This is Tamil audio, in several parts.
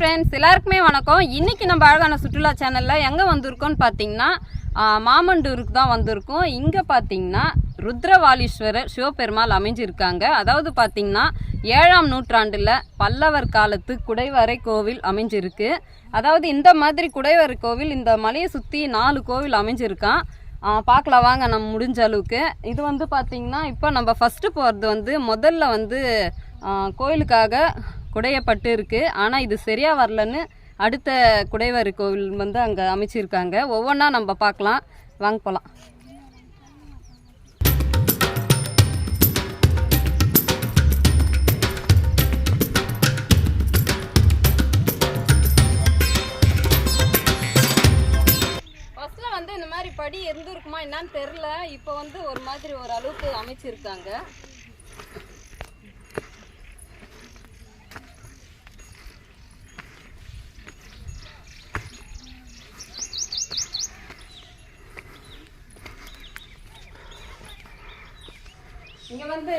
ஃப்ரெண்ட்ஸ், எல்லாருக்குமே வணக்கம். இன்னைக்கு நம்ம அழகான சுற்றுலா சேனலில் எங்கே வந்திருக்கோம்னு பார்த்தீங்கன்னா மாமண்டூருக்கு தான் வந்திருக்கோம். இங்கே பார்த்தீங்கன்னா ருத்ரவாலீஸ்வரர் சிவபெருமாள் அமைஞ்சிருக்காங்க. அதாவது பார்த்தீங்கன்னா 7ஆம் நூற்றாண்டில் பல்லவர் காலத்து குடைவரை கோவில் அமைஞ்சிருக்கு. அதாவது இந்த மாதிரி குடைவரை கோவில் இந்த மலையை சுற்றி 4 கோவில் அமைஞ்சிருக்கான். பார்க்கலாம் வாங்க நம்ம முடிஞ்ச அளவுக்கு. இது வந்து பார்த்திங்கன்னா இப்போ நம்ம ஃபஸ்ட்டு போகிறது வந்து முதல்ல வந்து கோயிலுக்காக குடையப்பட்டு இருக்குது. ஆனால் இது சரியாக வரலன்னு அடுத்த குடைவரை கோவில் வந்து அங்கே அமைச்சிருக்காங்க. ஒவ்வொன்றா நம்ம பார்க்கலாம், வாங்க போகலாம். ஃபஸ்ட்டில் வந்து இந்த மாதிரி படி இருந்துருக்குமா என்னன்னு தெரில. இப்போ வந்து ஒரு மாதிரி ஒரு அளவுக்கு அமைச்சிருக்காங்க. இங்கே வந்து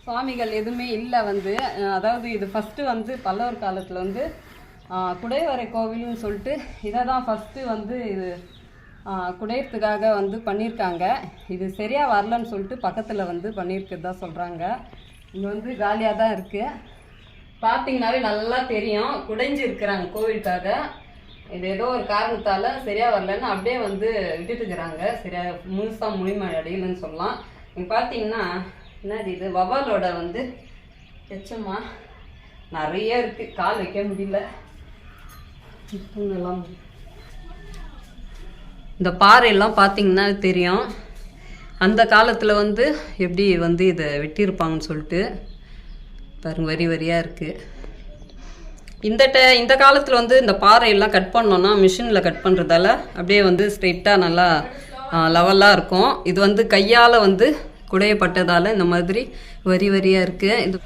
சுவாமிகள் எதுவுமே இல்லை வந்து. அதாவது இது ஃபஸ்ட்டு வந்து பல்லவர் காலத்தில் வந்து குடைவரை கோவில்னு சொல்லிட்டு இதை தான் ஃபஸ்ட்டு வந்து இது குடையறதுக்காக வந்து பண்ணியிருக்காங்க. இது சரியாக வரலன்னு சொல்லிட்டு பக்கத்தில் வந்து பண்ணியிருக்கிறதா சொல்கிறாங்க. இங்கே வந்து காலியாக தான் இருக்குது. பார்த்தீங்கன்னாவே நல்லா தெரியும், குடைஞ்சி இருக்கிறாங்க கோவிலுக்காக. இது ஏதோ ஒரு காரணத்தால் சரியாக வரலன்னு அப்படியே வந்து விட்டுட்டுக்கிறாங்க. சரியாக முழுசாக முழுமை அடையலன்னு சொல்லலாம். நீங்கள் பார்த்தீங்கன்னா என்னது இது வவ்வாலோட வந்து எச்சமா நிறைய இருக்குது, கால் வைக்க முடியல. இந்த பாறையெல்லாம் பார்த்தீங்கன்னா தெரியும் அந்த காலத்தில் வந்து எப்படி வந்து இதை வெட்டியிருப்பாங்கன்னு சொல்லிட்டு பாருங்க, வரி வரியாக இருக்குது. இந்த காலத்தில் வந்து இந்த பாறையெல்லாம் கட் பண்ணோன்னா மிஷினில் கட் பண்ணுறதால அப்படியே வந்து ஸ்ட்ரெயிட்டாக நல்லா லெவலாக இருக்கும். இது வந்து கையால் வந்து குடையப்பட்டதால் இந்த மாதிரி வரி வரியாக இருக்குது. இது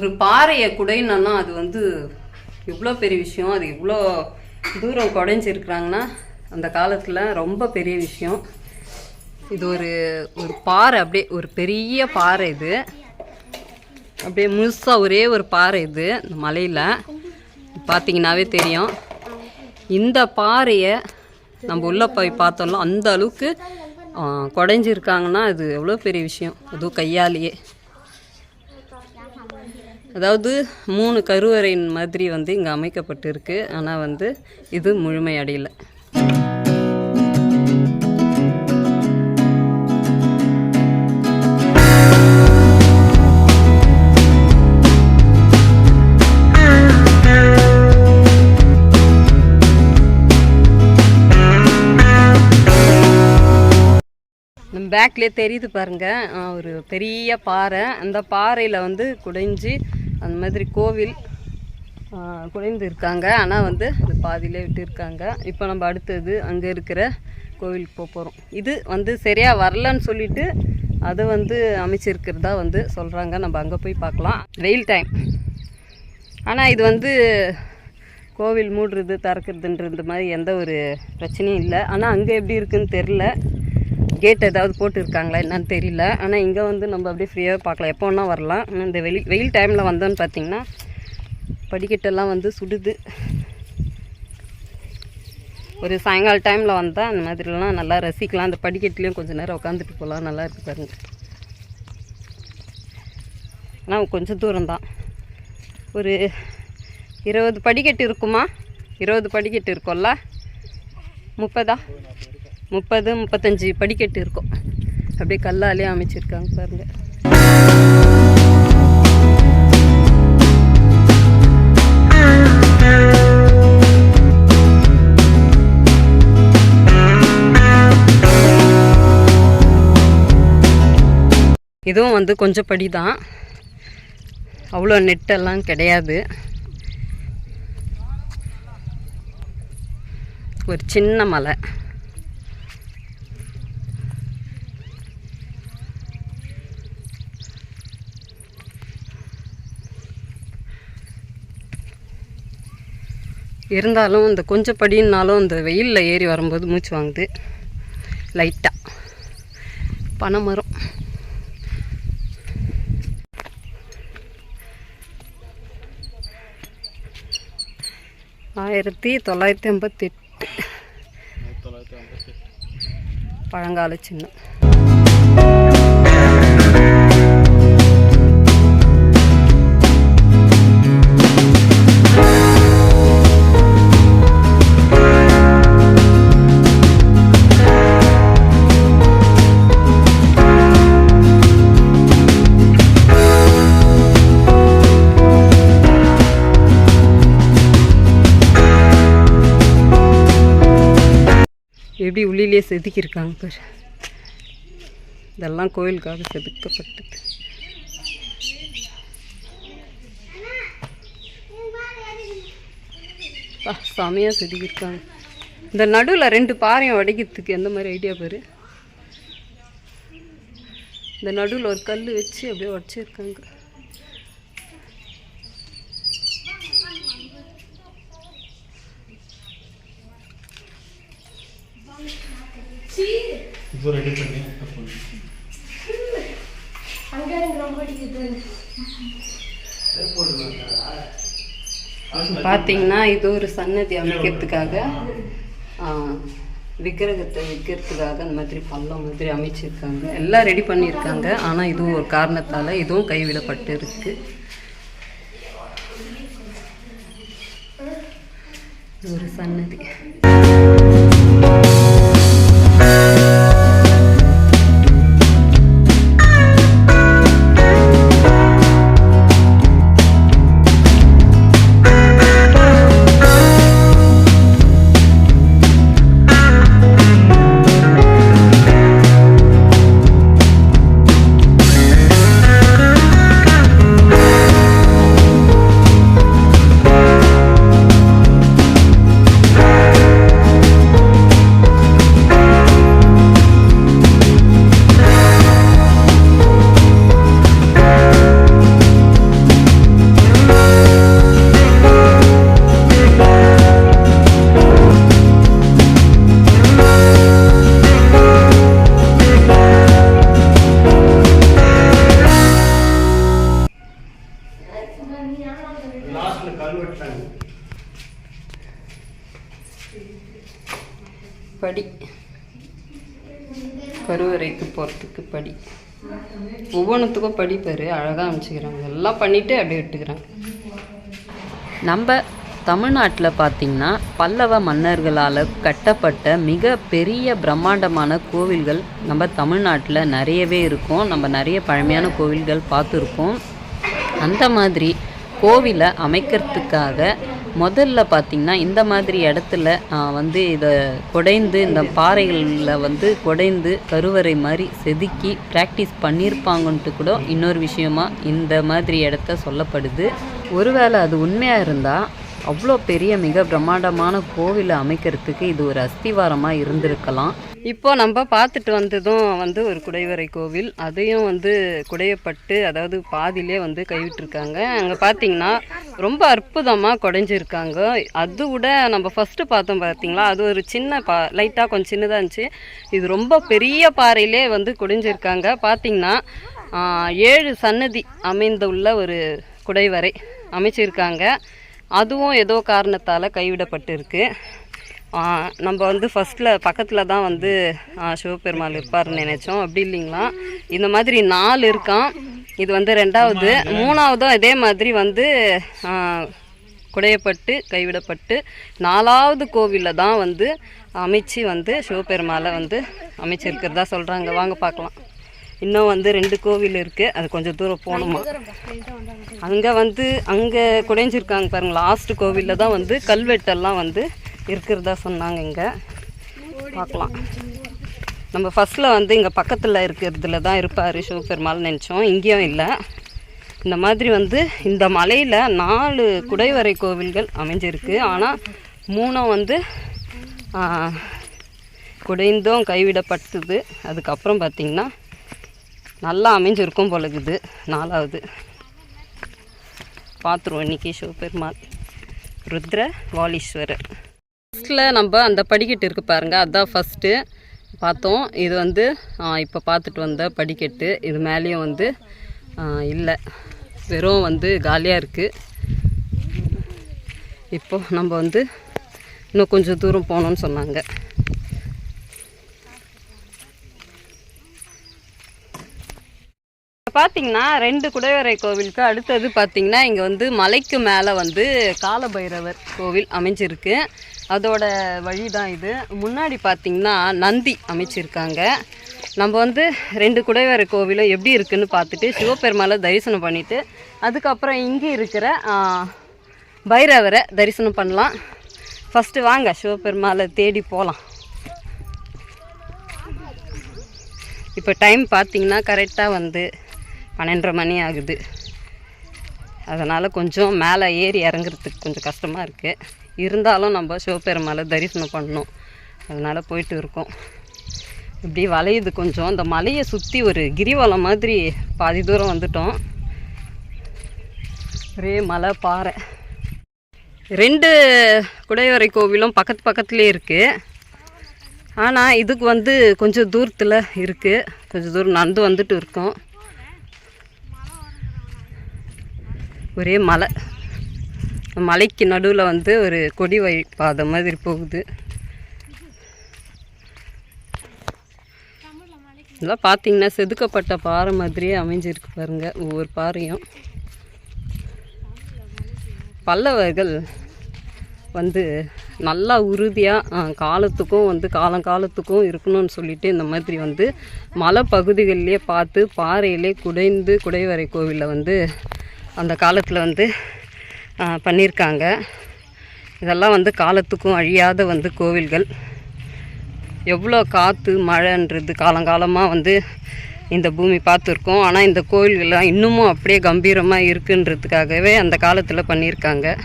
ஒரு பாறையை குடையணும்னா அது வந்து எவ்வளோ பெரிய விஷயம். அது இவ்வளோ தூரம் குடைஞ்சிருக்கிறாங்கன்னா அந்த காலத்தில் ரொம்ப பெரிய விஷயம். இது ஒரு பாறை, அப்படியே ஒரு பெரிய பாறை. இது அப்படியே முழுசாக ஒரே ஒரு பாறை. இது இந்த மலையில் பார்த்தீங்கன்னாவே தெரியும். இந்த பாறையை நம்ம உள்ளே போய் பார்த்தோம்னா அந்த அளவுக்கு குடைஞ்சிருக்காங்கன்னா அது எவ்வளோ பெரிய விஷயம். அதுவும் கையாலேயே. அதாவது 3 கருவறையின் மாதிரி வந்து இங்கே அமைக்கப்பட்டிருக்கு. ஆனால் வந்து இது முழுமை அடையலை. பேக்லேயே தெரியுது பாருங்க, ஒரு பெரிய பாறை. அந்த பாறையில் வந்து குடைஞ்சி அந்த மாதிரி கோவில் குடைந்து இருக்காங்க. ஆனால் வந்து அது பாதியிலே விட்டுருக்காங்க. இப்போ நம்ம அடுத்தது அங்கே இருக்கிற கோவிலுக்கு போகிறோம். இது வந்து சரியாக வரலன்னு சொல்லிட்டு அதை வந்து அமைச்சிருக்கிறதா வந்து சொல்கிறாங்க. நம்ம அங்கே போய் பார்க்கலாம். வெயில் டைம். ஆனால் இது வந்து கோவில் மூடுறது திறக்கிறதுன்றது மாதிரி எந்த ஒரு பிரச்சனையும் இல்லை. ஆனால் அங்கே எப்படி இருக்குதுன்னு தெரில, கேட் ஏதாவது போட்டுருக்காங்களா என்னன்னு தெரியல. ஆனால் இங்கே வந்து நம்ம அப்படியே ஃப்ரீயாக பார்க்கலாம், எப்போ வேணால் வரலாம். இந்த வெயில் டைமில் வந்தோன்னு பார்த்திங்கன்னா படிக்கட்டெல்லாம் வந்து சுடுது. ஒரு சாயங்கால டைமில் வந்தால் அந்த மாதிரிலாம் நல்லா ரசிக்கலாம். அந்த படிக்கட்டுலேயும் கொஞ்சம் நேரம் உட்காந்துட்டு போகலாம், நல்லா இருக்குது பாருங்க. ஆனால் கொஞ்சம் தூரம்தான், ஒரு 20 படிக்கட்டு இருக்குமா? 20 படிக்கட்டு இருக்கும்ல, 30-35 படிக்கட்டு இருக்கும். அப்படியே கல்லாலே அமைச்சிருக்காங்க பாருங்க. இதுவும் வந்து கொஞ்சம் படி தான், அவ்வளோ நெட்டெல்லாம் கிடையாது. ஒரு சின்ன மலை. இருந்தாலும் இந்த கொஞ்சம் படின்னாலும் இந்த வெயிலில் ஏறி வரும்போது மூச்சு வாங்குது லைட்டாக. பனைமரம். ஆயிரத்தி 958 பழங்கால சின்னம். எப்படி உள்ளிலே செதுக்கியிருக்காங்க பாரு. இதெல்லாம் கோயிலுக்காக செதுக்கப்பட்டது. செமையாக செதுக்கியிருக்காங்க. இந்த நடுவில் 2 பாறையும் உடைக்கிறதுக்கு எந்த மாதிரி ஐடியா பாரு. இந்த நடுவில் ஒரு கல் வச்சு அப்படியே உடச்சிருக்காங்க. பார்த்தீங்கன்னா இது ஒரு சன்னதி அமைக்கிறதுக்காக, விக்கிரகத்தை விற்கிறதுக்காக அந்த மாதிரி பள்ளம் மாதிரி அமைச்சிருக்காங்க. எல்லாம் ரெடி பண்ணியிருக்காங்க. ஆனால் இதுவும் ஒரு காரணத்தால் இதுவும் கைவிடப்பட்டு இருக்கு. ஒரு சன்னதி. படி, கருவறைக்கு போகிறதுக்கு படி. ஒவ்வொன்றுத்துக்கும் படி பேர் அழகாக அமைச்சிக்கிறாங்க. எல்லாம் பண்ணிவிட்டு அப்படியே விட்டுக்கிறாங்க. நம்ம தமிழ்நாட்டில் பார்த்திங்கன்னா பல்லவ மன்னர்களால் கட்டப்பட்ட மிக பெரிய பிரம்மாண்டமான கோவில்கள் நம்ம தமிழ்நாட்டில் நிறையவே இருக்கும். நம்ம நிறைய பழமையான கோவில்கள் பார்த்துருக்கோம். அந்த மாதிரி கோவிலை அமைக்கிறதுக்காக முதல்ல பார்த்திங்கன்னா இந்த மாதிரி இடத்துல இதை குடைந்து, இந்த பாறைகளில் குடைந்து கருவறை மாதிரி செதுக்கி ப்ராக்டிஸ் பண்ணியிருப்பாங்கன்ட்டு கூட இன்னொரு விஷயமா இந்த மாதிரி இடத்த சொல்லப்படுது. ஒருவேளை அது உண்மையாக இருந்தால் அவ்வளோ பெரிய மிக பிரம்மாண்டமான கோவிலை அமைக்கிறதுக்கு இது ஒரு அஸ்திவாரமாக இருந்திருக்கலாம். இப்போ நம்ம பார்த்துட்டு வந்ததும் ஒரு குடைவரை கோவில். அதையும் குடையப்பட்டு, அதாவது பாதியிலே கைவிட்டிருக்காங்க. அங்கே பார்த்தீங்கன்னா ரொம்ப அற்புதமாக குடைஞ்சிருக்காங்க. அது விட நம்ம ஃபஸ்ட்டு பார்த்தோம் பார்த்தீங்களா, அது ஒரு சின்ன லைட்டாக கொஞ்சம் சின்னதாக இருந்துச்சு. இது ரொம்ப பெரிய பாறையிலே குடைஞ்சிருக்காங்க. பார்த்தீங்கன்னா 7 சன்னதி அமைந்துள்ள ஒரு குடைவரை அமைச்சிருக்காங்க. அதுவும் ஏதோ காரணத்தால் கைவிடப்பட்டு இருக்கு. நம்ம ஃபஸ்ட்டில் பக்கத்தில் தான் சிவபெருமாள் இருப்பார்னு நினச்சோம். அப்படி இல்லைங்களா, இந்த மாதிரி 4 இருக்கான். இது 2வது, 3வதும் இதே மாதிரி குடையப்பட்டு கைவிடப்பட்டு 4வது கோவிலில் தான் அமைச்சு சிவபெருமாளை அமைச்சிருக்கிறதா சொல்கிறாங்க. வாங்க பார்க்கலாம். இன்னும் 2 கோவில் இருக்குது. அது கொஞ்சம் தூரம் போகணுமா. அங்கே அங்கே குடைஞ்சிருக்காங்க பாருங்கள். லாஸ்ட் கோவிலில் தான் கல்வெட்டெல்லாம் இருக்கிறதா சொன்னாங்க. இங்கே பார்க்கலாம். நம்ம ஃபஸ்ட்டில் இங்கே பக்கத்தில் இருக்கிறதுல தான் இருப்பார் சிவபெருமாள் நினச்சோம். இங்கேயும் இல்லை. இந்த மாதிரி இந்த மலையில் 4 குடைவரை கோவில்கள் அமைஞ்சிருக்கு. ஆனால் 3 குடைந்தும் கைவிடப்பட்டது. அதுக்கப்புறம் பார்த்திங்கன்னா நல்லா அமைஞ்சிருக்கும் போலகுது. 4வது பார்த்துருவோம் இன்றைக்கி. சிவபெருமாள் ருத்ர வாலீஸ்வரர். ஃபஸ்ட்டில் நம்ம அந்த படிக்கட்டு இருக்குது பாருங்கள், அதுதான் ஃபஸ்ட்டு. பார்த்தோம். இது வந்து இப்போ பார்த்துட்டு வந்த படிக்கட்டு. இது மேலேயும் வந்து இல்லை, வெறும் வந்து காலியாக இருக்குது. இப்போ நம்ம வந்து இன்னும் கொஞ்சம் தூரம் போகணுன்னு சொன்னாங்க. பார்த்திங்கன்னா 2 குடைவரை கோவிலுக்கு அடுத்தது பார்த்திங்கன்னா இங்கே வந்து மலைக்கு மேலே வந்து காலபைரவர் கோவில் அமைஞ்சிருக்கு. அதோட வழி தான் இது. முன்னாடி பார்த்திங்கன்னா நந்தி அமைச்சிருக்காங்க. நம்ம வந்து 2 குடைவரை கோவிலும் எப்படி இருக்குதுன்னு பார்த்துட்டு சிவபெருமாளை தரிசனம் பண்ணிவிட்டு அதுக்கப்புறம் இங்கே இருக்கிற பைரவரை தரிசனம் பண்ணலாம். ஃபஸ்ட்டு வாங்க சிவபெருமாளை தேடி போகலாம். இப்போ டைம் பார்த்திங்கன்னா கரெக்டாக வந்து 12:30 மணி ஆகுது. அதனால் கொஞ்சம் மேலே ஏறி இறங்குறதுக்கு கொஞ்சம் கஷ்டமாக இருக்குது. இருந்தாலும் நம்ம சிவபெருமாளை தரிசனம் பண்ணணும், அதனால் போயிட்டு இருக்கோம். இப்படி வளையுது கொஞ்சம். அந்த மலையை சுற்றி ஒரு கிரிவலம் மாதிரி பாதி தூரம் வந்துட்டோம். ஒரே மலை, பாறை. 2 குடைவரை கோவிலும் பக்கத்துலேயே இருக்குது. ஆனால் இதுக்கு வந்து கொஞ்சம் தூரத்தில் இருக்குது. கொஞ்சம் தூரம் நடந்து வந்துட்டு இருக்கோம். ஒரே மலை, மலைக்கு நடுவில் வந்து ஒரு கொடி வழி பாதை மாதிரி போகுது. இதெல்லாம் பார்த்திங்கன்னா செதுக்கப்பட்ட பாறை மாதிரியே அமைஞ்சிருக்கு பாருங்கள். ஒவ்வொரு பாறையும் பல்லவர்கள் வந்து நல்லா உறுதியாக காலத்துக்கும் வந்து காலத்துக்கும் இருக்கணும்னு சொல்லிட்டு இந்த மாதிரி வந்து மலை பகுதிகளிலே பார்த்து பாறையிலே குடைவரை கோவிலில் வந்து அந்த காலத்தில் வந்து பண்ணியிருக்காங்க. இதெல்லாம் வந்து காலத்துக்கும் அழியாத வந்து கோவில்கள். எவ்வளோ காற்று மழைன்றது காலங்காலமாக வந்து இந்த பூமி பார்த்துருக்கோம். ஆனால் இந்த கோவில்கள்லாம் இன்னமும் அப்படியே கம்பீரமாக இருக்குன்றதுக்காகவே அந்த காலத்தில் பண்ணியிருக்காங்க.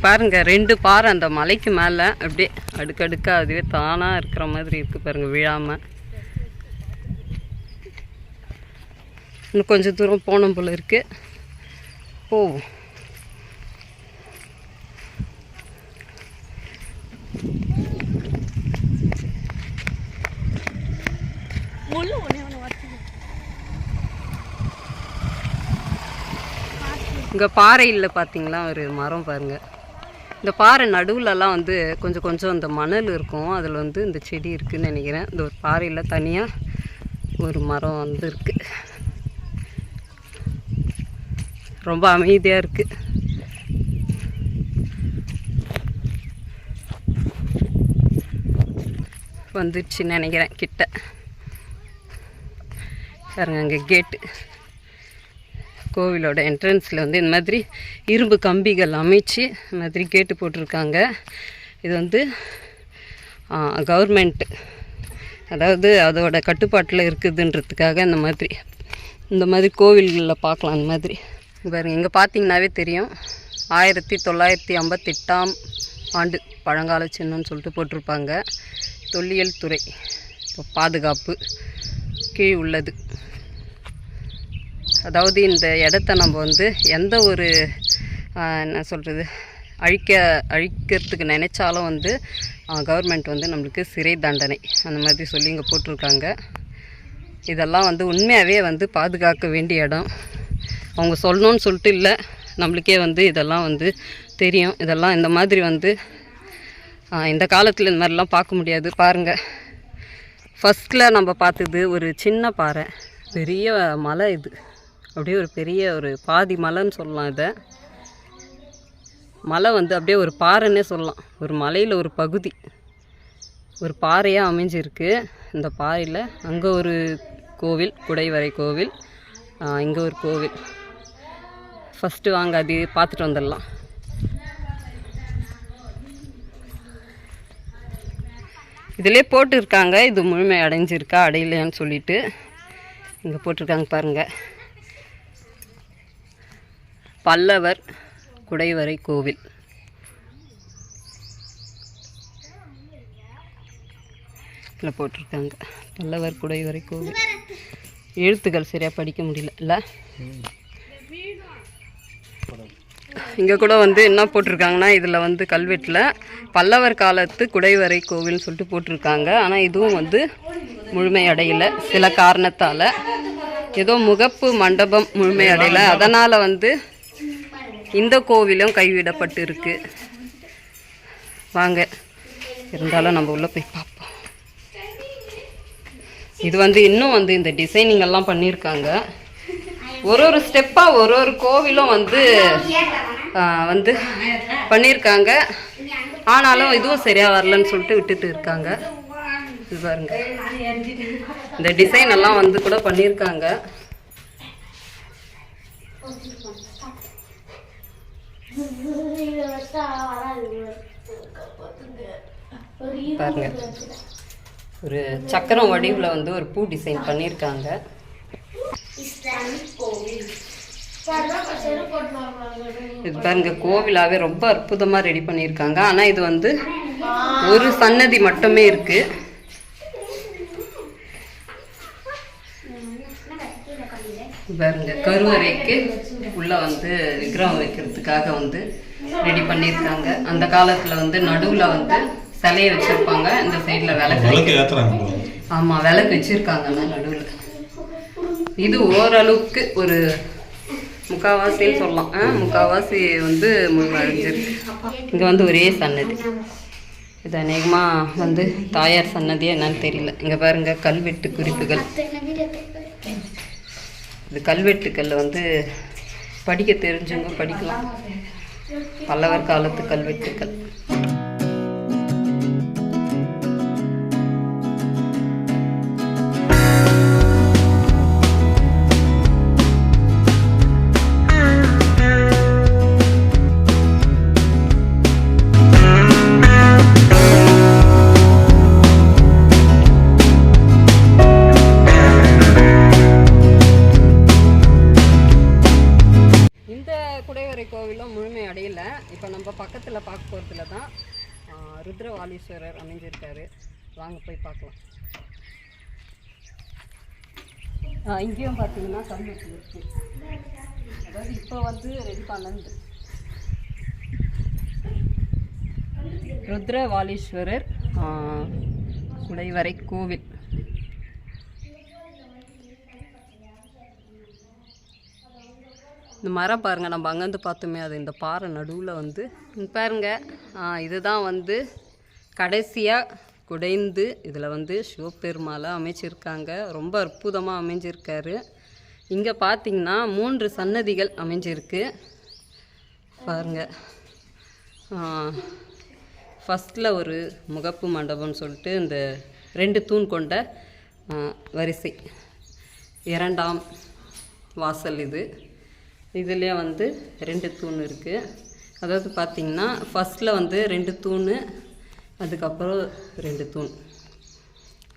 பாருங்கள், 2 பாறை அந்த மலைக்கு மேலே அப்படியே அடுக்கடுக்காக அதுவே தானாக இருக்கிற மாதிரி இருக்குது பாருங்கள், விழாமல். இன்னும் கொஞ்சம் தூரம் போனோம் போல் இருக்குது. போவோம். இங்கே பாறையில் பார்த்தீங்களா ஒரு மரம் பாருங்கள். இந்த பாறை நடுவுலலாம் வந்து கொஞ்சம் இந்த மணல் இருக்கும். அதில் வந்து இந்த செடி இருக்குதுன்னு நினைக்கிறேன். இந்த ஒரு பாறையில் தனியாக ஒரு மரம் வந்து இருக்குது. ரொம்ப அமைதியாக இருக்குது. வந்துடுச்சுன்னு நினைக்கிறேன் கிட்ட. பாருங்க, அங்கே கேட்டு. கோவிலோட என்ட்ரன்ஸில் வந்து இந்த மாதிரி இரும்பு கம்பிகள் அமைச்சு இந்த மாதிரி கேட்டு போட்டிருக்காங்க. இது வந்து கவர்மெண்ட்டு, அதாவது அதோட கட்டுப்பாட்டில் இருக்குதுன்றதுக்காக இந்த மாதிரி கோவில்களில் பார்க்கலாம். அந்த மாதிரி பாருங்கள், இங்கே பார்த்தீங்கன்னாவே தெரியும் 1958ஆம் ஆண்டு பழங்கால சின்னம்னு சொல்லிட்டு போட்டிருப்பாங்க. தொல்லியல் துறை பாதுகாப்பு கீழ் உள்ளது. அதாவது இந்த இடத்த நம்ம வந்து எந்த ஒரு என்ன சொல்கிறது அழிக்கிறதுக்கு நினைச்சாலும் வந்து கவர்மெண்ட் வந்து நம்மளுக்கு சிறை தண்டனை அந்த மாதிரி சொல்லி இங்கே போட்டிருக்காங்க. இதெல்லாம் வந்து உண்மையாகவே வந்து பாதுகாக்க வேண்டிய இடம். அவங்க சொல்லணும்னு சொல்லிட்டு இல்லை, நம்மளுக்கே வந்து இதெல்லாம் வந்து தெரியும். இதெல்லாம் இந்த மாதிரி வந்து இந்த காலத்தில் இந்த மாதிரிலாம் பார்க்க முடியாது. பாருங்கள், ஃபஸ்ட்டில் நம்ம பார்த்தது ஒரு சின்ன பாறை, பெரிய மலை. இது அப்படியே ஒரு பெரிய ஒரு பாதி மலைன்னு சொல்லலாம். இதை மலை வந்து அப்படியே ஒரு பாறைன்னே சொல்லலாம். ஒரு மலையில் ஒரு பகுதி ஒரு பாறையாக அமைஞ்சிருக்கு. இந்த பாறையில் அங்கே ஒரு கோவில், குடைவரை கோவில், இங்கே ஒரு கோவில். ஃபஸ்ட்டு வாங்க அது பார்த்துட்டு வந்துடலாம். இதிலே போட்டிருக்காங்க இது முழுமை அடைஞ்சிருக்கா அடையலையான்னு சொல்லிட்டு. இங்கே போட்டிருக்காங்க பாருங்கள், பல்லவர் குடைவரை கோவில். இதில் போட்டிருக்காங்க பல்லவர் குடைவரை கோவில். எழுத்துக்கள் சரியாக படிக்க முடியல இல்லை. இங்கே கூட வந்து என்ன போட்டிருக்காங்கன்னா இதில் வந்து கல்வெட்டில் பல்லவர் காலத்து குடைவரை கோவில்னு சொல்லிட்டு போட்டிருக்காங்க. ஆனால் இதுவும் வந்து முழுமையடையலை சில காரணத்தால். ஏதோ முகப்பு மண்டபம் முழுமையடையலை, அதனால் வந்து இந்த கோவிலும் கைவிடப்பட்டு இருக்கு. வாங்க, இருந்தாலும் நம்ம உள்ளே போய் பார்ப்போம். இது வந்து இன்னும் வந்து இந்த டிசைனிங் எல்லாம் பண்ணியிருக்காங்க. ஒரு ஸ்டெப்பாக ஒரு கோவிலும் வந்து வந்து பண்ணியிருக்காங்க. ஆனாலும் இதுவும் சரியாக வரலன்னு சொல்லிட்டு விட்டுட்டு இருக்காங்க. இது பாருங்க, இந்த டிசைன் எல்லாம் வந்து கூட பண்ணியிருக்காங்க. பாருங்க, ஒரு சக்கரம் வடிவில் வந்து ஒரு பூ டிசைன் பண்ணியிருக்காங்க. இது பாருங்க, கோவிலாவே ரொம்ப அற்புதமா ரெடி பண்ணியிருக்காங்க. ஆனா இது வந்து ஒரு சன்னதி மட்டுமே இருக்கு. பாருங்க, கருவறைக்கு உள்ள வந்து விக்கிரகம் வைக்கிறதுக்காக வந்து ரெடி பண்ணியிருக்காங்க. அந்த காலத்துல வந்து நடுவுல வந்து சிலையை வச்சிருப்பாங்க, இந்த சைட்ல விளக்கு. ஆமா, விளக்கு வச்சிருக்காங்க நடுவுல. இது ஓரளவுக்கு ஒரு முக்கால்வாசின்னு சொல்லலாம். முக்கால்வாசி வந்து அழிஞ்சிருக்கு. இங்கே வந்து ஒரே சன்னதி. இது அநேகமாக வந்து தாயார் சன்னதியே என்னன்னு தெரியல. இங்கே பாருங்க, கல்வெட்டு குறிப்புகள். இது கல்வெட்டுக்களில் வந்து படிக்க தெரிஞ்சவங்க படிக்கலாம். பல்லவர் காலத்து கல்வெட்டுக்கள். கோவிலும் முழுமை அடையல. இப்போ நம்ம பக்கத்தில் பார்க்க போகிறதுல தான் ருத்ரவாலீஸ்வரர் அமைஞ்சிருக்காரு. வாங்க போய் பார்க்கலாம். இங்கேயும் பார்த்தீங்கன்னா கல்வெட்டு இருக்கு. அதாவது இப்போ வந்து ரெடி பண்ணது ருத்ரவாலீஸ்வரர் குடைவரை கோவில். இந்த மரம் பாருங்கள், நம்ம அங்கேருந்து பார்த்தோமே, அது இந்த பாறை நடுவில் வந்து பாருங்க. இதுதான் வந்து கடைசியாக குடைந்து இதில் வந்து சிவபெருமாளை அமைச்சிருக்காங்க. ரொம்ப அற்புதமாக அமைஞ்சிருக்காரு. இங்கே பார்த்தீங்கன்னா 3 சன்னதிகள் அமைஞ்சிருக்கு பாருங்கள். ஃபஸ்ட்டில் ஒரு முகப்பு மண்டபம்னு சொல்லிட்டு இந்த 2 தூண் கொண்ட வரிசை. 2ஆம் வாசல் இது. இதுலேயே வந்து 2 தூண் இருக்குது. அதாவது பார்த்திங்கன்னா ஃபஸ்ட்டில் வந்து 2 தூண், அதுக்கப்புறம் 2 தூண்.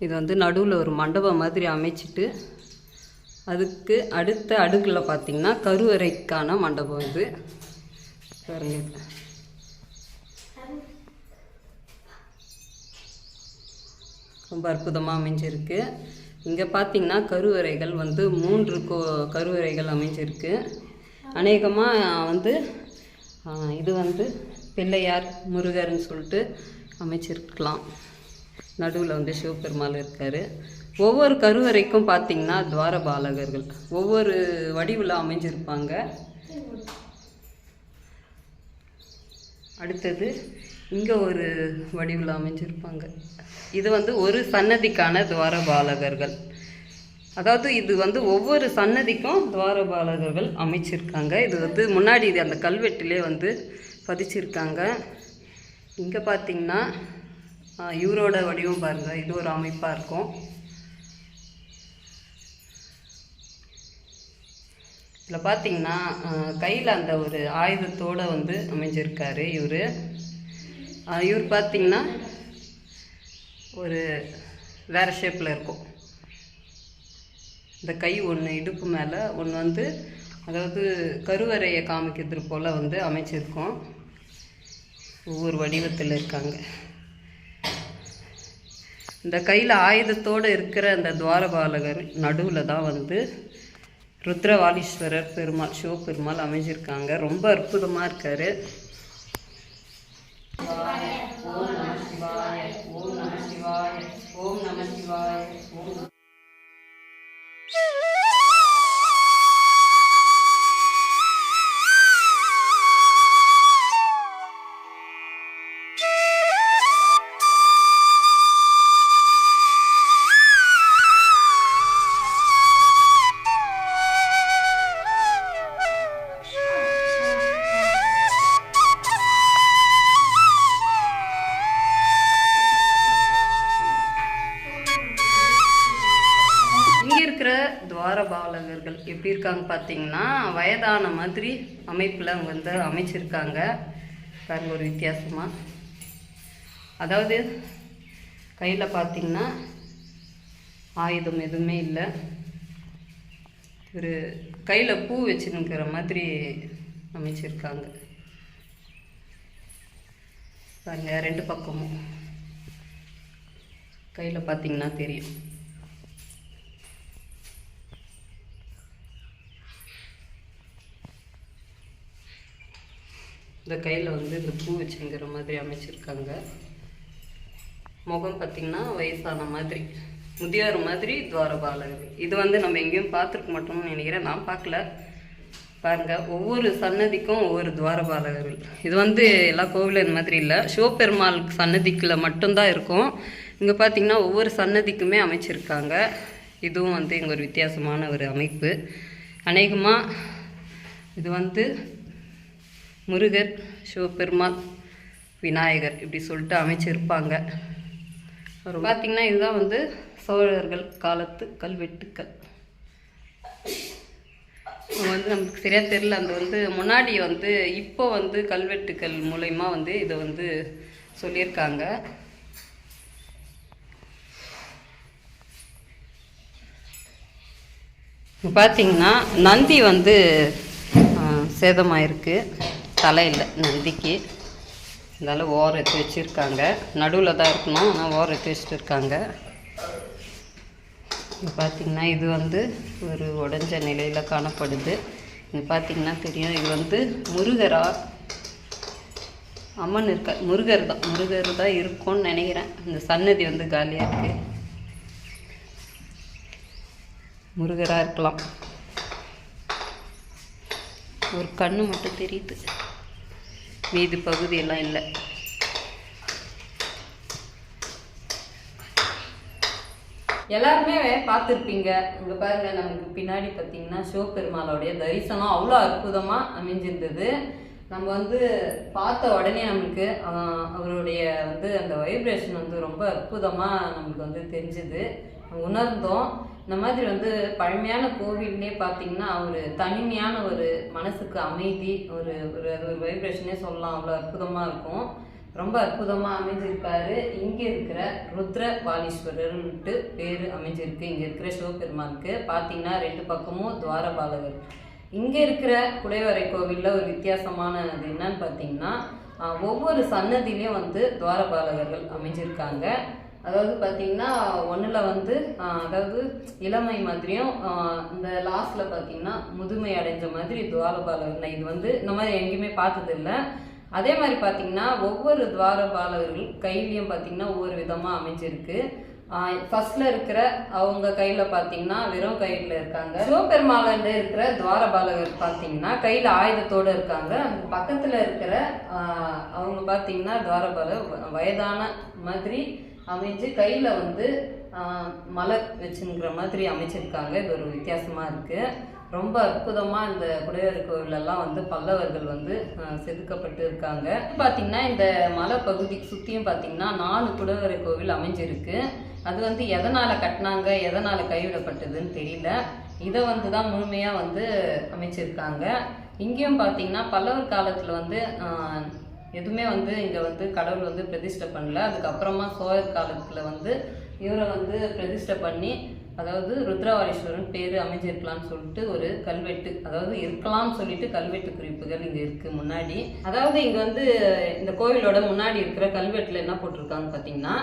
இது வந்து நடுவில் ஒரு மண்டபம் மாதிரி அமைச்சிட்டு அதுக்கு அடுத்த அடுக்கில் பார்த்திங்கன்னா கருவறைக்கான மண்டபம். இது பாருங்க, ரொம்ப அற்புதமாக அமைஞ்சிருக்கு. இங்கே பார்த்திங்கன்னா கருவறைகள் வந்து 3 கருவறைகள் அமைஞ்சிருக்கு. அநேகமாக வந்து இது வந்து பிள்ளையார் முருகர்னு சொல்லிட்டு அமைச்சிருக்கலாம். நடுவில் வந்து சிவபெருமாள் இருக்கார். ஒவ்வொரு கருவறைக்கும் பார்த்திங்கன்னா துவாரபாலகர்கள் ஒவ்வொரு வடிவில் அமைஞ்சிருப்பாங்க. அடுத்தது இங்கே ஒரு வடிவில் அமைஞ்சிருப்பாங்க. இது வந்து ஒரு சன்னதிக்கான துவாரபாலகர்கள். அதாவது இது வந்து ஒவ்வொரு சன்னதிக்கும் துவாரபாலகர்கள் அமைச்சிருக்காங்க. இது வந்து முன்னாடி இது அந்த கல்வெட்டிலே வந்து பதிச்சிருக்காங்க. இங்கே பார்த்திங்கன்னா இவரோட வடிவம் பாருங்கள், இது ஒரு அமைப்பாக இருக்கும். இதில் பார்த்திங்கன்னா கையில் அந்த ஒரு ஆயுதத்தோடு வந்து அமைஞ்சிருக்காரு இவர் பார்த்திங்கன்னா ஒரு வேறு ஷேப்பில் இருக்கும். இந்த கை ஒன்று இடுப்பு மேலே ஒன்று வந்து அதாவது கருவறையை காமிக்கிறது போல் வந்து அமைச்சிருக்கோம். ஒவ்வொரு வடிவத்தில் இருக்காங்க. இந்த கையில் ஆயுதத்தோடு இருக்கிற அந்த துவாரபாலகர் நடுவில் தான் வந்து ருத்ரவாலீஸ்வரர் பெருமாள் சிவபெருமாள் அமைஞ்சிருக்காங்க. ரொம்ப அற்புதமாக இருக்கார். ஓம் நம சிவாய, ஓம் நம சிவாய, ஓம் நம சிவாய, ஓம். துவாரபாலகர்கள் எப்படி இருக்காங்க பார்த்தீங்கன்னா, வயதான மாதிரி அமைப்பில் அவங்க வந்து அமைச்சிருக்காங்க பாருங்க. ஒரு வித்தியாசமாக, அதாவது கையில் பார்த்தீங்கன்னா ஆயுதம் எதுவுமே இல்லை, ஒரு கையில் பூ வச்சுருக்கிற மாதிரி அமைச்சிருக்காங்க பாருங்க. ரெண்டு பக்கமும் கையில் பார்த்தீங்கன்னா தெரியும். இந்த கையில் வந்து இந்த பூ வச்சுங்கிற மாதிரி அமைச்சிருக்காங்க. முகம் பார்த்திங்கன்னா வயசான மாதிரி, முதியோர் மாதிரி துவாரபாலகர். இது வந்து நம்ம எங்கேயும் பார்த்துருக்க மாட்டோம்னு நினைக்கிறேன், நான் பார்க்கல. பாருங்கள், ஒவ்வொரு சன்னதிக்கும் ஒவ்வொரு துவாரபாலகர்கள். இது வந்து எல்லா கோவிலும் இந்த மாதிரி இல்லை, சிவபெருமாள் சன்னதிக்குள்ள மட்டும்தான் இருக்கும். இங்கே பார்த்திங்கன்னா ஒவ்வொரு சன்னதிக்குமே அமைச்சிருக்காங்க. இதுவும் வந்து இங்கே ஒரு வித்தியாசமான ஒரு அமைப்பு. அநேகமாக இது வந்து முருகர், சிவபெருமாள், விநாயகர் இப்படி சொல்லிட்டு அமைச்சிருப்பாங்க. பார்த்திங்கன்னா இதுதான் வந்து சோழர்கள் காலத்து கல்வெட்டுக்கள். வந்து நமக்கு சரியாக தெரியல, அந்த வந்து முன்னாடி வந்து இப்போ வந்து கல்வெட்டுக்கள் மூலயமா வந்து இதை வந்து சொல்லியிருக்காங்க. பார்த்திங்கன்னா நந்தி வந்து சேதமாயிருக்கு, தலையில் நந்திக்கு. இருந்தாலும் ஓரம் எடுத்து வச்சுருக்காங்க, நடுவில் தான் இருக்கணும், ஆனால் ஓரம் எடுத்து வச்சுட்டு இருக்காங்க. பார்த்திங்கன்னா இது வந்து ஒரு உடஞ்ச நிலையில் காணப்படுது. இது பார்த்திங்கன்னா தெரியும், இது வந்து முருகரா அம்மன் இருக்கா, முருகர் தான் இருக்கும்னு நினைக்கிறேன். இந்த சன்னதி வந்து காலியாக இருக்குது, முருகராக இருக்கலாம். ஒரு கண்ணு மட்டும் தெரியுது, மீதி பகுதியெல்லாம் இல்லை. எல்லாருமே பார்த்துருப்பீங்க. இங்கே பாருங்க, நமக்கு பின்னாடி பார்த்தீங்கன்னா சிவபெருமாளுடைய தரிசனம் அவ்வளோ அற்புதமாக அமைஞ்சிருந்தது. நம்ம வந்து பார்த்த உடனே நமக்கு அவருடைய வந்து அந்த வைப்ரேஷன் வந்து ரொம்ப அற்புதமாக நமக்கு வந்து தெரிஞ்சுது, உணர்ந்தோம். இந்த மாதிரி வந்து பழமையான கோவில்லே பார்த்தீங்கன்னா ஒரு தனிமையான ஒரு மனசுக்கு அமைதி, ஒரு ஒரு அது ஒரு வைப்ரேஷனே சொல்லலாம், அவ்வளோ அற்புதமாக இருக்கும். ரொம்ப அற்புதமாக அமைஞ்சிருக்காரு. இங்கே இருக்கிற ருத்ரபாலீஸ்வரர்ன்ட்டு பேர் அமைஞ்சிருக்கு. இங்கே இருக்கிற சிவபெருமானுக்கு பார்த்தீங்கன்னா ரெண்டு பக்கமும் துவாரபாலகர். இங்கே இருக்கிற குடைவரை கோவிலில் ஒரு வித்தியாசமானது என்னன்னு பார்த்தீங்கன்னா, ஒவ்வொரு சன்னதியிலையும் வந்து துவாரபாலகர்கள் அமைஞ்சிருக்காங்க. அதாவது பார்த்தீங்கன்னா ஒன்றில் வந்து அதாவது இளமை மாதிரியும், இந்த லாஸ்ட்டில் பார்த்தீங்கன்னா முதுமை அடைஞ்ச மாதிரி துவாரபாலகர். இது வந்து இந்த மாதிரி எங்கேயுமே பார்த்ததில்லை. அதே மாதிரி பார்த்தீங்கன்னா ஒவ்வொரு துவாரபாலகர்கள் கையிலையும் பார்த்தீங்கன்னா ஒவ்வொரு விதமாக அமைஞ்சிருக்கு. ஃபர்ஸ்ட்ல இருக்கிற அவங்க கையில் பார்த்தீங்கன்னா வெறும் கையில் இருக்காங்க. சிவபெருமாள்ல இருக்கிற துவாரபாலகர் பார்த்தீங்கன்னா கையில் ஆயுதத்தோடு இருக்காங்க. பக்கத்தில் இருக்கிற அவங்க பார்த்தீங்கன்னா துவாரபாலகர் வயதான மாதிரி அமைஞ்சு கையில் வந்து மலர் வச்சுங்கிற மாதிரி அமைச்சிருக்காங்க. இது ஒரு வித்தியாசமாக இருக்குது. ரொம்ப அற்புதமாக இந்த குடைவரை கோவிலெல்லாம் வந்து பல்லவர்கள் வந்து செதுக்கப்பட்டு இருக்காங்க. பார்த்திங்கன்னா இந்த மலை பகுதிக்கு சுற்றியும் பார்த்திங்கன்னா 4 குடைவரை கோவில் அமைஞ்சிருக்கு. அது வந்து எதனால் கட்டினாங்க, எதனால் கைவிடப்பட்டதுன்னு தெரியல. இதை வந்து தான் முழுமையாக வந்து அமைச்சிருக்காங்க. இங்கேயும் பார்த்திங்கன்னா பல்லவர் காலத்தில் வந்து எதுவுமே வந்து இங்கே வந்து கடவுள் வந்து பிரதிஷ்டை பண்ணல. அதுக்கப்புறமா சோழர் காலத்தில் வந்து இவரை வந்து பிரதிஷ்டை பண்ணி, அதாவது ருத்ரவாலீஸ்வரன் பேர் அமைஞ்சிருக்கலாம்னு சொல்லிட்டு ஒரு கல்வெட்டு, அதாவது இருக்கலாம்னு சொல்லிட்டு கல்வெட்டு குறிப்புகள் இங்கே இருக்குது முன்னாடி. அதாவது இங்கே வந்து இந்த கோவிலோட முன்னாடி இருக்கிற கல்வெட்டில் என்ன போட்டிருக்காங்க பார்த்தீங்கன்னா,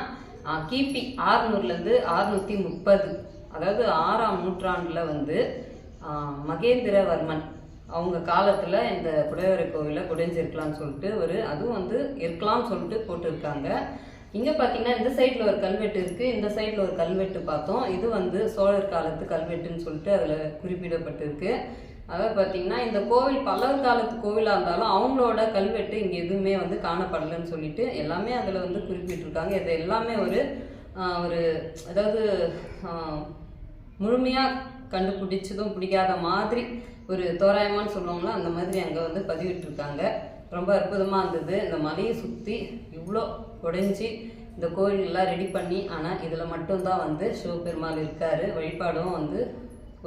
கிபி 600லேருந்து 630, அதாவது 6ஆம் நூற்றாண்டில் வந்து மகேந்திரவர்மன் அவங்க காலத்தில் இந்த குடைவரை கோவிலில் குடைஞ்சிருக்கலாம்னு சொல்லிட்டு அதுவும் வந்து இருக்கலாம்னு சொல்லிட்டு போட்டிருக்காங்க. இங்கே பார்த்தீங்கன்னா இந்த சைடில் ஒரு கல்வெட்டு இருக்குது, இந்த சைடில் ஒரு கல்வெட்டு பார்த்தோம். இது வந்து சோழர் காலத்து கல்வெட்டுன்னு சொல்லிட்டு அதில் குறிப்பிடப்பட்டிருக்கு. அதாவது பார்த்தீங்கன்னா இந்த கோவில் பல்லவர் காலத்து கோவிலாக இருந்தாலும் அவங்களோட கல்வெட்டு இங்கே எதுவுமே வந்து காணப்படலைன்னு சொல்லிட்டு எல்லாமே அதில் வந்து குறிப்பிட்டிருக்காங்க. இது எல்லாமே ஒரு அதாவது முழுமையாக கண்டுபிடிச்சதும் பிடிக்காத மாதிரி ஒரு தோராயமானு சொல்லுவாங்களோ அந்த மாதிரி அங்கே வந்து பதிவிட்டிருக்காங்க. ரொம்ப அற்புதமாக இருந்தது. இந்த மலையை சுற்றி இவ்வளோ உடைஞ்சி இந்த கோயிலெல்லாம் ரெடி பண்ணி, ஆனால் இதில் மட்டும்தான் வந்து சிவபெருமாள் இருக்கார். வழிபாடும் வந்து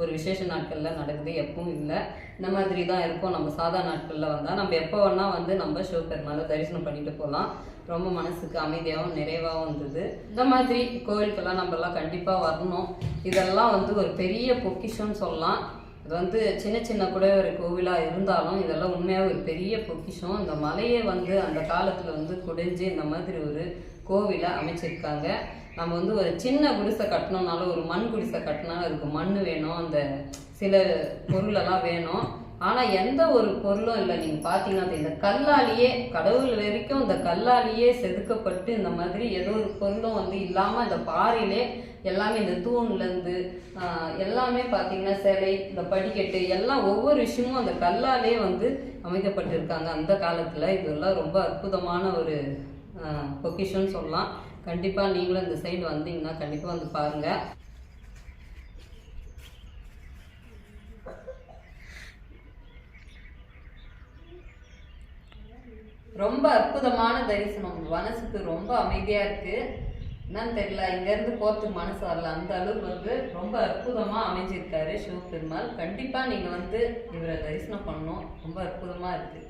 ஒரு விசேஷ நாட்களில் நடக்குது, எப்பவும் இல்லை. இந்த மாதிரி தான் இருக்கும். நம்ம சாதா நாட்களில் வந்தால் நம்ம எப்போ வேணால் வந்து நம்ம சிவபெருமாளை தரிசனம் பண்ணிட்டு போகலாம். ரொம்ப மனசுக்கு அமைதியாகவும் நிறைவாகவும் இருந்தது. இந்த மாதிரி கோவிலுக்கெல்லாம் நம்மலாம் கண்டிப்பாக வரணும். இதெல்லாம் வந்து ஒரு பெரிய பொக்கிஷம்னு சொல்லலாம். இது வந்து சின்ன சின்ன குடைவரை கோவிலாக இருந்தாலும் இதெல்லாம் உண்மையாக ஒரு பெரிய பொக்கிஷம். இந்த மலையை வந்து அந்த காலத்தில் வந்து குடைஞ்சி இந்த மாதிரி ஒரு கோவிலை அமைச்சிருக்காங்க. நம்ம வந்து ஒரு சின்ன குடிசை கட்டணும்னாலும், ஒரு மண் குடிசை கட்டினாலும் அதுக்கு மண் வேணும், அந்த சில பொருளெல்லாம் வேணும். ஆனால் எந்த ஒரு பொருளும் இல்லை. நீங்கள் பார்த்தீங்கன்னா இந்த கல்லாலேயே கடவுள் வரைக்கும் இந்த கல்லாலேயே செதுக்கப்பட்டு இந்த மாதிரி ஏதோ ஒரு பொருளும் வந்து இல்லாமல் இந்த பாறையிலே எல்லாமே இந்த தூண்லேருந்து எல்லாமே பார்த்தீங்கன்னா சிலை, இந்த படிக்கட்டு எல்லாம் ஒவ்வொரு விஷயமும் அந்த கல்லாலே வந்து அமைக்கப்பட்டிருக்காங்க அந்த காலத்தில். இதெல்லாம் ரொம்ப அற்புதமான ஒரு பொக்கிஷன்னு சொல்லலாம். கண்டிப்பாக நீங்களும் இந்த சைடு வந்தீங்கன்னா கண்டிப்பாக வந்து பாருங்கள். ரொம்ப அற்புதமான தரிசனம். மனசுக்கு ரொம்ப அமைதியாக இருக்குது. என்னன்னு தெரியல, இங்கேருந்து போகிறதுக்கு மனசு வரல. அந்த அளவுக்கு வந்து ரொம்ப அற்புதமாக அமைஞ்சிருக்காரு சிவபெருமாள். கண்டிப்பாக நீங்கள் வந்து இவரை தரிசனம் பண்ணணும். ரொம்ப அற்புதமாக இருக்குது.